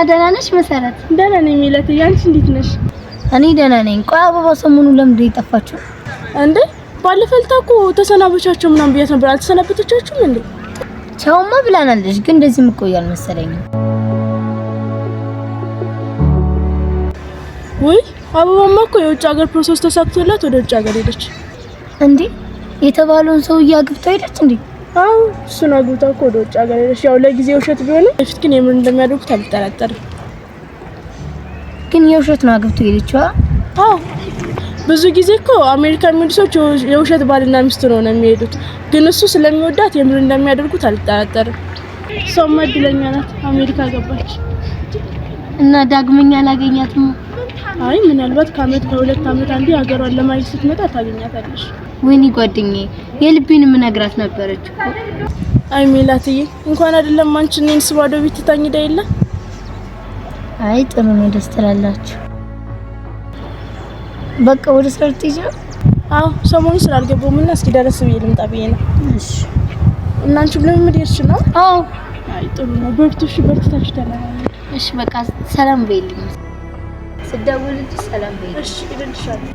ደህና ነሽ መሰረት? ደህና ነኝ ሚላት። ያንቺ እንዴት ነሽ? እኔ ደህና ነኝ። ቆይ አበባ ሰሞኑን ለምንድን የጠፋችው እንዴ? ባለፈው ልታውቁ ተሰናበቻቸው ምናምን ብያት ነበር። አልተሰናበተቻችሁም እንዴ? ቻውማ ብላናለች፣ ግን እንደዚህ ምቆያል መሰለኝ። ወይ አበባማ እኮ የውጭ ሀገር ፕሮሰስ ተሳክቶላት ወደ ውጭ ሀገር ሄደች። እንዴ የተባለውን ሰውዬ አግብታ ሄደች እንዴ? አዎ እሱን አግብታ እኮ ወደ ውጭ ሀገር ሄደች። ያው ለጊዜው ውሸት ቢሆንም በፊት ግን የምር እንደሚያደርጉት አልጠራጠርም። ግን የውሸት ነው አግብታ ሄደችው? አዎ ብዙ ጊዜ እኮ አሜሪካ የሚሄዱ ሰዎች የውሸት ባልና ሚስት ነው የሚሄዱት። ግን እሱ ስለሚወዳት የምር እንደሚያደርጉት አልጠራጠርም። ሰውማ እድለኛ ናት፣ አሜሪካ ገባች እና ዳግመኛ አላገኛትም። አይ ምናልባት ከአመት ከሁለት አመት አንዴ ሀገሯን ለማየት ስትመጣ ታገኛታለሽ። ወይኔ ጓደኛዬ የልቤን ምነግራት ነበረች እኮ። አይ ሜላትዬ እንኳን አይደለም አንቺ እኔን ስባዶ ቤት ትታኝ ዳይለ። አይ ጥሩ ነው፣ ደስ ትላላችሁ። በቃ ወደ ስራ ልትሄጂ ነው? አዎ ሰሞኑን ስራ አልገባሁምና እስኪ ደረስ ብዬ ልምጣ ብዬ ነው። እሺ እና አንቺም ለምን ሄድሽ ነው? አዎ አይ ጥሩ ነው፣ በርቱሽ፣ በርታችሁ ተላላ። እሺ በቃ ሰላም በይልኝ። ስደውልልሽ ሰላም በይልኝ። እሺ እልልሻለሁ።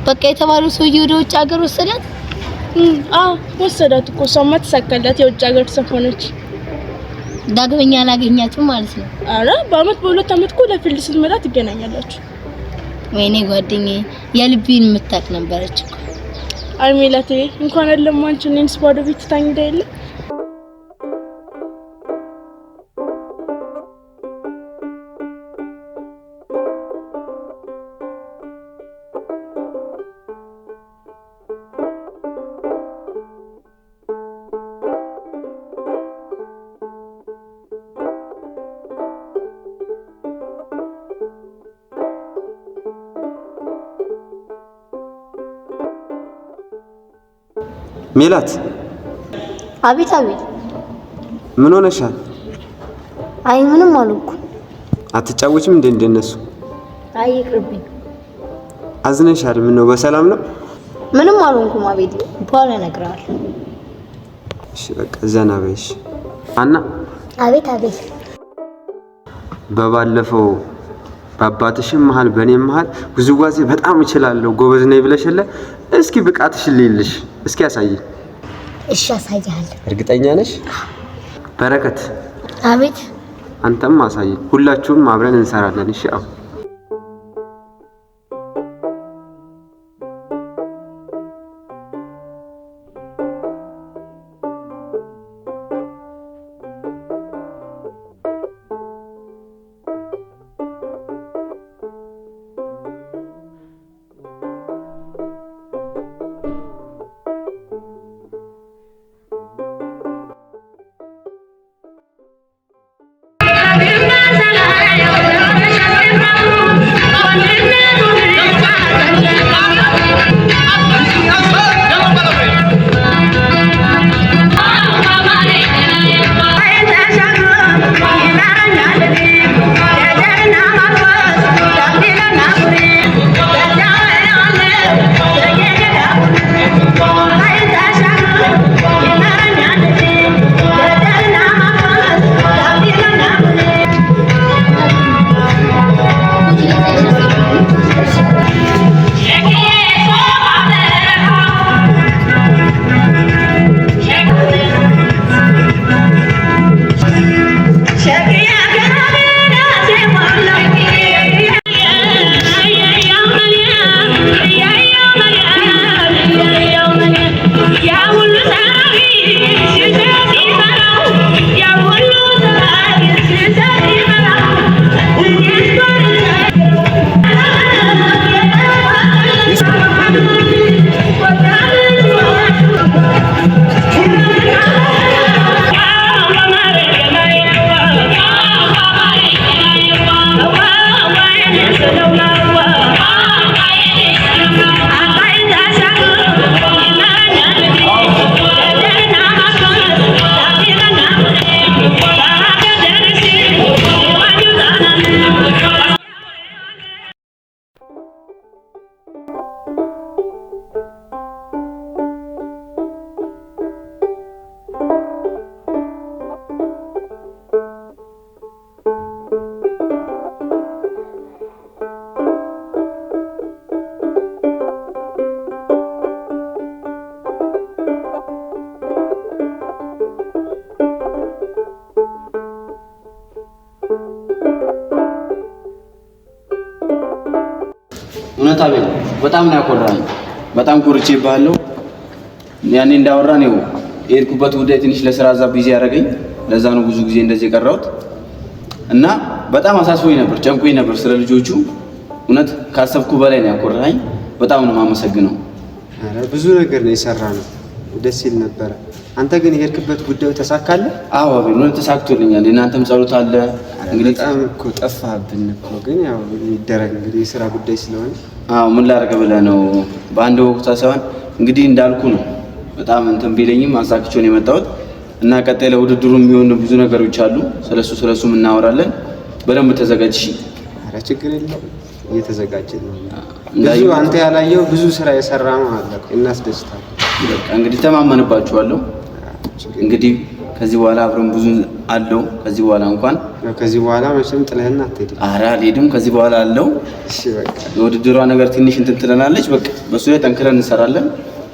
በቃ የተባለው ሰውዬ ወደ ውጭ ሀገር ወሰዳት? አዎ ወሰዳት እኮ። እሷማ ተሳካላት፣ የውጭ ሀገር ሰፎነች። ዳግመኛ አላገኛትም ማለት ነው? አረ በአመት በሁለት አመት እኮ ለፊልድ ስትመጣ ትገናኛላችሁ። ወይኔ ጓደኛዬ የልቤን የምታውቅ ነበረች እኮ። አይ ሜላቴ እንኳን አይደለም አንቺ እኔን ስባዶ ቤት ትታኝ ዳይለ። ሜላት። አቤት አቤት። ምን ሆነሻል? አይ ምንም አልኩ። አትጫወችም እንደ እንደነሱ? አይ ይቅርብኝ። አዝነሻል? ምን ነው በሰላም ነው? ምንም አልሆንኩም። አቤት በኋላ እነግርሃለሁ። እሺ በቃ ዘና በይሽ። አና። አቤት አቤት። በባለፈው በአባትሽም መሃል በእኔም መሃል ውዝዋዜ በጣም እችላለሁ ጎበዝ ነኝ ብለሽለ፣ እስኪ ብቃትሽን ልይልሽ፣ እስኪ አሳይኝ። እሺ አሳይሃለሁ። እርግጠኛ ነሽ? በረከት። አቤት። አንተም አሳይኝ። ሁላችሁም አብረን እንሰራለን። እሺ አዎ እውነት አቤል በጣም ነው ያኮራኝ። በጣም ኮርቼብሃለሁ። ያኔ እንዳወራን ነው የሄድኩበት ጉዳይ ትንሽ ለስራ እዛ ቢዚ ያደረገኝ። ለዛ ነው ብዙ ጊዜ እንደዚህ የቀረሁት እና በጣም አሳስቦኝ ነበር፣ ጨንቆኝ ነበር ስለ ልጆቹ። እውነት ካሰብኩ በላይ ነው ያኮራኝ። በጣም ነው የማመሰግነው። አረ ብዙ ነገር ነው የሰራነው፣ ደስ ይል ነበር። አንተ ግን የሄድክበት ጉዳዩ ተሳካልህ? አዎ አቤል ነው ተሳክቶልኛል። እናንተም ጸሎት አለ። እንግዲህ በጣም እኮ ጠፋህብን እኮ። ግን ያው ይደረግ እንግዲህ የሥራ ጉዳይ ስለሆነ። አዎ ምን ላደርግ ብለህ ነው? በአንድ ወቅት ሳይሆን እንግዲህ እንዳልኩ ነው። በጣም እንትን ቢለኝም አሳክቼ ነው የመጣሁት እና ቀጣይ ለውድድሩ የሚሆኑ ብዙ ነገሮች አሉ። ስለሱ እናወራለን። በደንብ ተዘጋጅ። አረ ችግር የለውም እየተዘጋጀን ነው። ብዙ አንተ ያላየው ብዙ ስራ የሰራ ነው አለ። እናስደስታለን። በቃ እንግዲህ ተማመንባችኋለሁ። እንግዲህ ከዚህ በኋላ አብረን ብዙ አለው። ከዚህ በኋላ መቼም ጥለህና አትሄድም። ኧረ አልሄድም። ከዚህ በኋላ አለው። እሺ በቃ የውድድሯ ነገር ትንሽ እንትን ትለናለች። በቃ በሱ ላይ ጠንክረን እንሰራለን።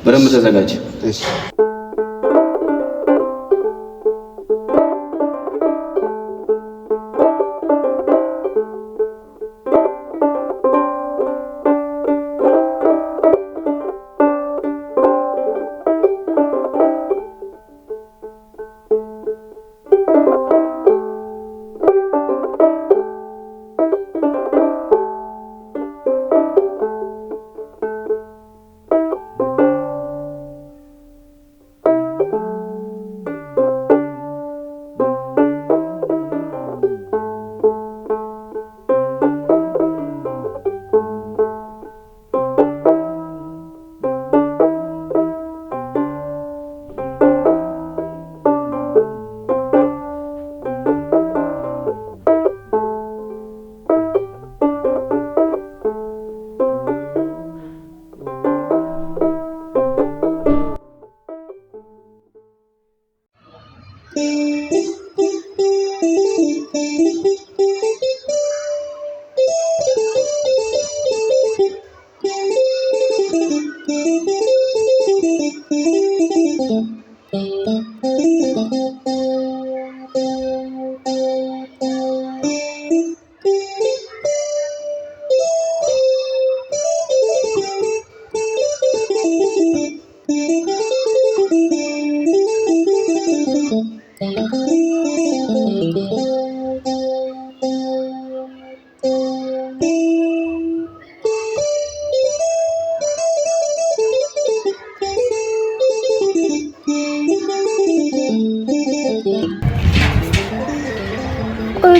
በደንብ ተዘጋጅ። እሺ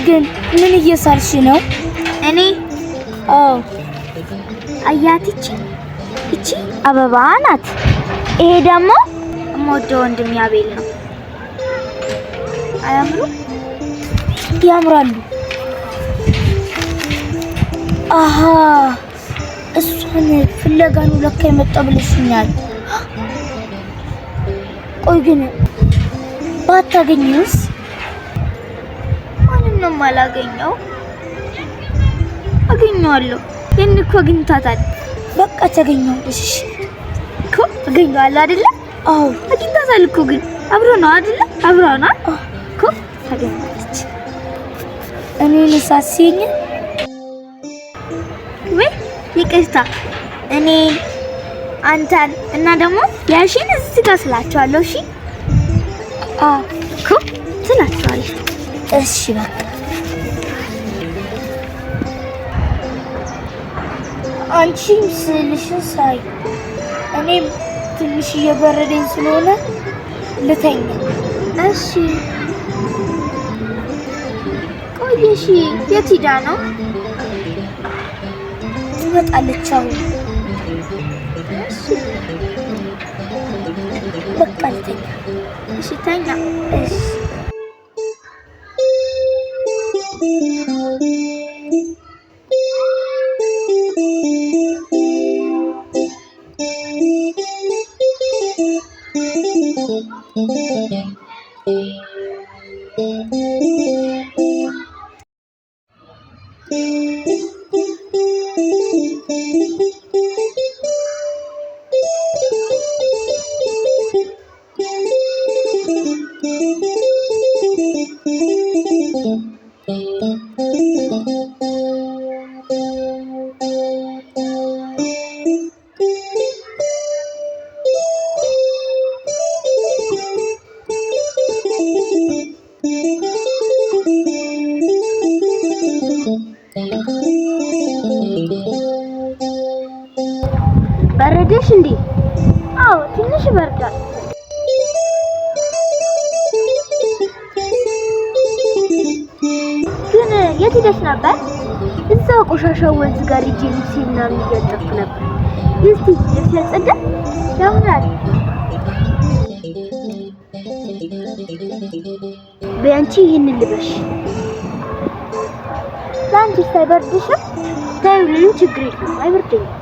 ግን ምን እየሳልሽ ነው? እኔ አያት እቺ አበባ ናት። ይሄ ደግሞ የምወደው ወንድም ያቤል ነው። አያምሩ? ያምራሉ። አሃ እሱን ፍለጋ ነው ለካ የመጣው ብለሽኛል። ቆይ ግን ባታገኝስ? ማንንም አላገኘው። አገኘዋለሁ። የእኮ አግኝታታል። በቃ ተገኘዋለሽ እኮ አገኘዋለሁ አይደለ? አዎ አግኝታታል እኮ። ግን አብሮ ነው አይደለ? አብሮ ነው እኮ ታገኛለች። እኔን ሳሲኝ ወይ ይቅርታ፣ እኔ አንተን እና ደግሞ ያሺን እዚህ ጋር ስላቸዋለሁ። እሺ እኮ ስላቸዋለሁ። እሺ በቃ አንቺም ስልሽን ሳይ እኔም ትንሽ እየበረደኝ ስለሆነ ልተኛ። እሺ ቆየሽ። የት ሄዳ ነው? ትመጣለች አሁን። እሺ በቃ ልተኛ። እሺ ተኛ። እሺ የት ሄደሽ ነበር? እዛ ቆሻሻው ወንዝ ጋር ሂጄ ልብሴን ምናምን እያጠብኩ ነበር። እስቲ ልብስ ያጸዳ ያምራል። በአንቺ ይሄንን ልበሽ። ላንቺ ሳይበርድሽም ታዩልኝ ችግር የለም አይበርደኝም።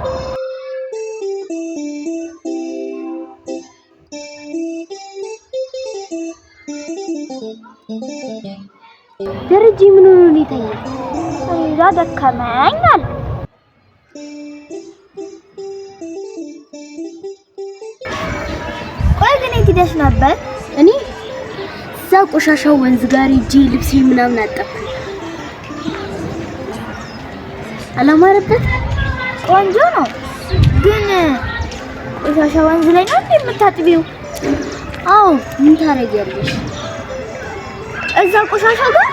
ደረጀ ምን ሆኖ ነው የተኛው? እዛ ደከመኝ አለ። ቆይ ግን የት ሄደሽ ነበር? እኔ እዛ ቆሻሻው ወንዝ ጋር ሂጄ ልብሴ ምናምን አጠብኩ። አላማረበት? ቆንጆ ነው ግን ቆሻሻ ወንዝ ላይ ነው የምታጥቢው? አዎ ምን ታረጊያለሽ? እዛ ቆሻሻ ጋር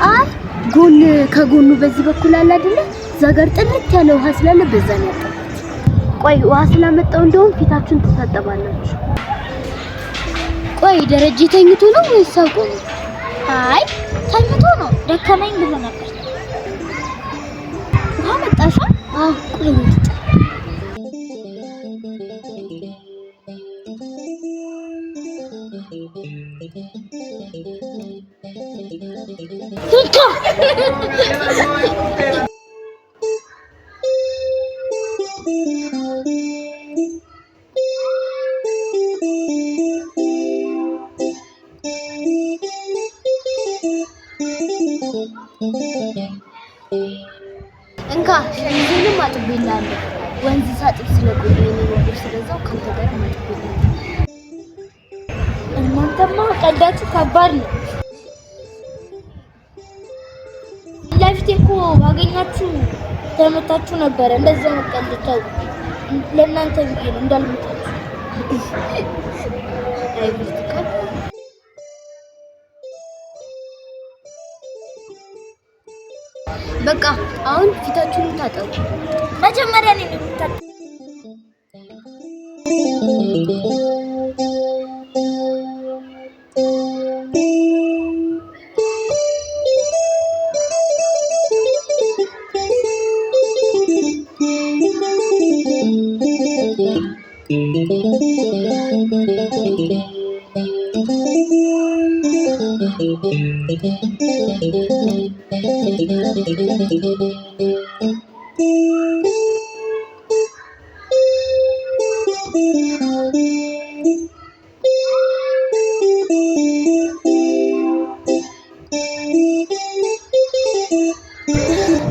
አይ ጎን ከጎኑ በዚህ በኩል አለ አይደለ? እዛ ጋር ጥርት ያለ ውሃ ስላለ በዛ ነው ያጠብኩት። ቆይ ውሃ ስላመጣው እንደውም ፊታችሁን ትታጠባላችሁ። ቆይ ደረጀ ተኝቶ ነው ወይስ አውቆ ነው? አይ ተኝቶ ነው፣ ደከመኝ ብሎ ነበር። ውሃ መጣሻ? አዎ ቆይ እንካ ሸሚዝንም አጥቤልሃለሁ። ወንዝ ሳጥብ ስለቆየኝ ነው ስለዛው ካንተ ጋር አጥቤልሃለሁ። እናንተማ ቀልዳችሁ ከባድ ነው። ላይፍቴ እኮ ባገኛችሁ ተመታችሁ ነበር። እንደዛ መቀልታው ለእናንተ ብዬ ነው እንዳልመታችሁ። አይ ብርቱካን በቃ አሁን ፊታችሁን ታጠቡ። መጀመሪያ ነው የምታጠቡ።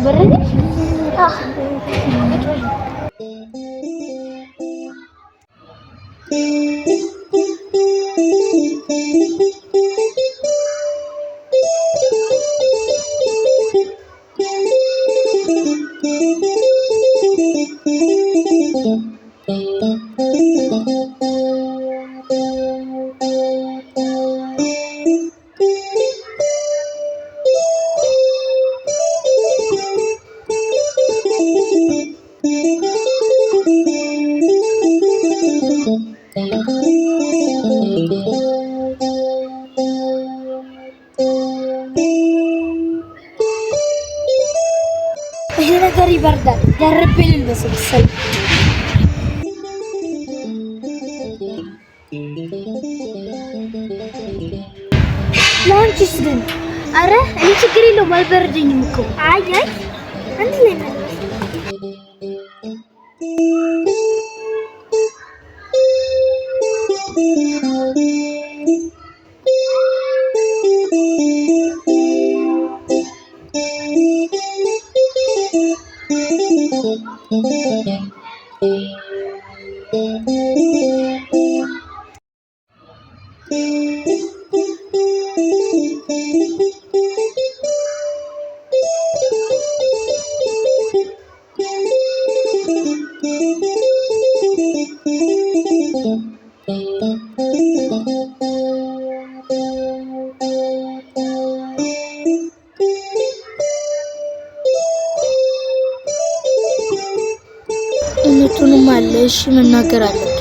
በረደሽ? ይሄ ነገር ይበርዳል። ደርቤ ልልበስ መሰለኝ። ላንቺስ ግን? አረ እኔ ችግር የለውም አልበረደኝም እኮ። አይ አይ አንተ ላይ ነው እውነቱንም አለ። እሺ መናገር አለብኝ።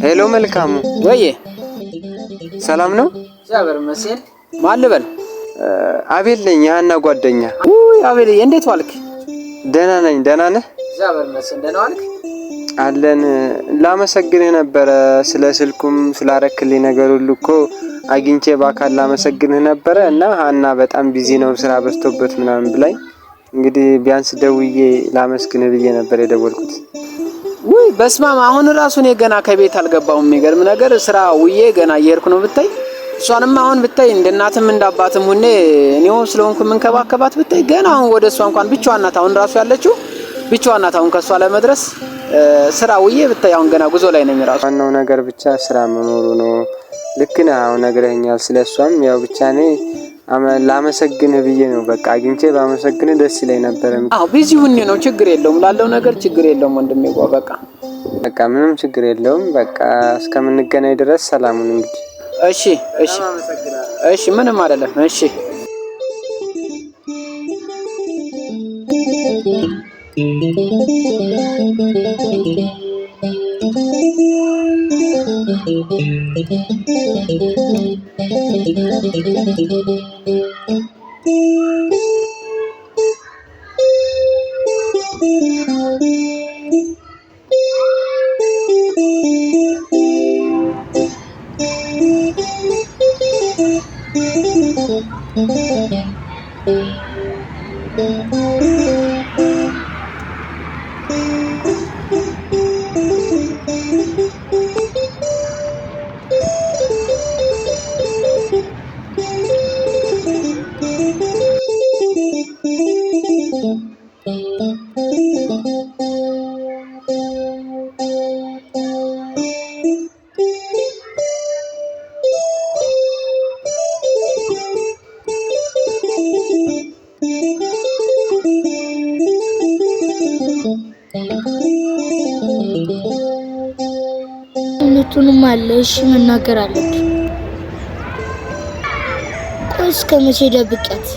ሄሎ መልካሙ ወይ ሰላም ነው? እግዚአብሔር ይመስገን። ማን ልበል? አቤል ነኝ ያና ጓደኛ። አቤል እንዴት ዋልክ? ደህና ነኝ። ደህና ነህ? እግዚአብሔር ይመስገን። ደህና ዋልክ? አለን። ላመሰግንህ ነበረ ስለ ስልኩም ስላረክልኝ ነገር ሁሉ እኮ አግኝቼ በአካል ላመሰግንህ ነበረ እና ሀና በጣም ቢዚ ነው ስራ በዝቶበት ምናምን ብላኝ እንግዲህ ቢያንስ ደውዬ ላመስግንህ ብዬ ነበር የደወልኩት። ወይ በስማም አሁን ራሱ እኔ ገና ከቤት አልገባሁም። የሚገርም ነገር ስራ ውዬ ገና እየሄድኩ ነው ብታይ። እሷንም አሁን ብታይ እንደ እናትም እንደ አባትም ሆኜ እኔው ስለሆንኩ መንከባከባት ብታይ ገና አሁን ወደ እሷ እንኳን ብቻዋን ናት አሁን ራሱ ያለችው ብቻዋን ናት። አሁን ከሷ ለመድረስ ስራ ውዬ ብታይ አሁን ገና ጉዞ ላይ ነኝ ራሱ። ዋናው ነገር ብቻ ስራ መኖሩ ነው። ልክ ነህ። አሁን ነግረኸኛል ስለሷም ያው ብቻ እኔ ላመሰግንህ ብዬ ነው በቃ አግኝቼ ባመሰግንህ ደስ ይለኝ ነበር። አዎ ቢዚ ሁኜ ነው። ችግር የለውም ላለው ነገር ችግር የለውም ወንድሜ። በቃ ምንም ችግር የለውም። በቃ እስከምንገናኝ ድረስ ሰላሙን እንግዲህ። እሺ ምንም አይደለም። እሺ እውነቱንም አለ። እሺ መናገር አለብኝ። ቆይ እስከ መቼ ደብቂያት?